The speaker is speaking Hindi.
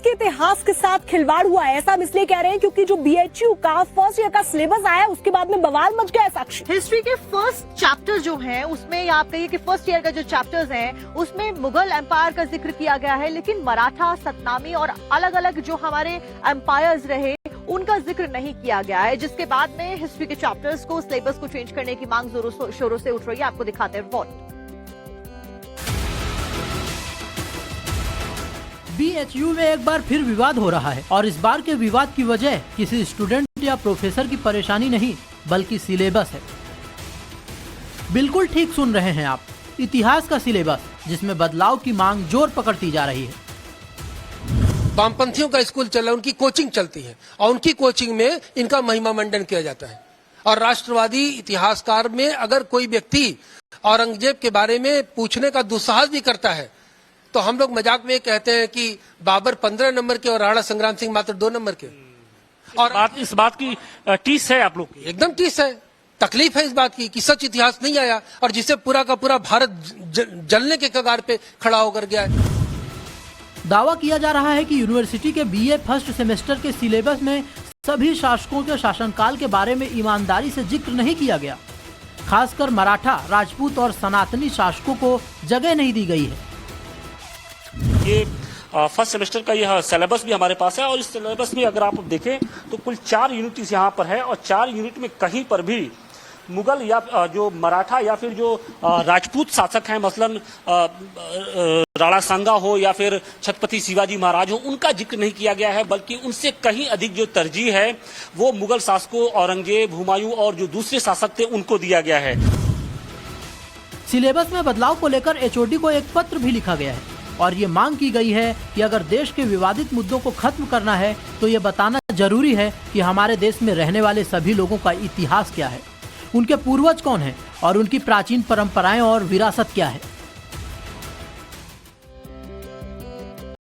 के इतिहास के साथ खिलवाड़ हुआ है। ऐसा हम इसलिए कह रहे हैं क्योंकि जो बीएचयू का फर्स्ट ईयर का सिलेबस आया है उसके बाद में बवाल मच गया है। साक्षी, हिस्ट्री के फर्स्ट चैप्टर जो है उसमें, या आप कहिए कि फर्स्ट ईयर का जो चैप्टर्स हैं उसमें मुगल एम्पायर का जिक्र किया गया है, लेकिन मराठा, सतनामी और अलग अलग जो हमारे एम्पायर्स रहे उनका जिक्र नहीं किया गया है, जिसके बाद में हिस्ट्री के चैप्टर्स को, सिलेबस को चेंज करने की मांग जोरों शोरों से उठ रही है। आपको दिखाते हैं रिपोर्ट। बीएचयू में एक बार फिर विवाद हो रहा है और इस बार के विवाद की वजह किसी स्टूडेंट या प्रोफेसर की परेशानी नहीं बल्कि सिलेबस है। बिल्कुल ठीक सुन रहे हैं आप, इतिहास का सिलेबस जिसमें बदलाव की मांग जोर पकड़ती जा रही है। वामपंथियों का स्कूल चल रहा है, उनकी कोचिंग चलती है और उनकी कोचिंग में इनका महिमा मंडन किया जाता है। और राष्ट्रवादी इतिहासकार में अगर कोई व्यक्ति औरंगजेब के बारे में पूछने का दुस्साहस भी करता है तो हम लोग मजाक में कहते हैं कि बाबर 15 नंबर के और राणा संग्राम सिंह मात्र 2 नंबर के। और इस बात की टीस है आप लोग की? एकदम टीस है, तकलीफ है इस बात की कि सच इतिहास नहीं आया और जिससे पूरा का पूरा भारत जलने के कगार पे खड़ा होकर गया है। दावा किया जा रहा है कि यूनिवर्सिटी के बीए फर्स्ट सेमेस्टर के सिलेबस में सभी शासकों के शासनकाल के बारे में ईमानदारी से जिक्र नहीं किया गया। खासकर मराठा, राजपूत और सनातनी शासकों को जगह नहीं दी गई है। ये फर्स्ट सेमेस्टर का यह सिलेबस भी हमारे पास है और इस सिलेबस में अगर आप देखें तो कुल 4 यूनिट्स यहाँ पर है और 4 यूनिट में कहीं पर भी मुगल या जो मराठा या फिर जो राजपूत शासक हैं, मसलन राणा सांगा हो या फिर छत्रपति शिवाजी महाराज हो, उनका जिक्र नहीं किया गया है, बल्कि उनसे कहीं अधिक जो तरजीह है वो मुगल शासकों, औरंगजेब, हुमायूं और जो दूसरे शासक थे उनको दिया गया है। सिलेबस में बदलाव को लेकर एचओडी को एक पत्र भी लिखा गया है और ये मांग की गई है कि अगर देश के विवादित मुद्दों को खत्म करना है तो ये बताना जरूरी है कि हमारे देश में रहने वाले सभी लोगों का इतिहास क्या है, उनके पूर्वज कौन हैं और उनकी प्राचीन परंपराएं और विरासत क्या है।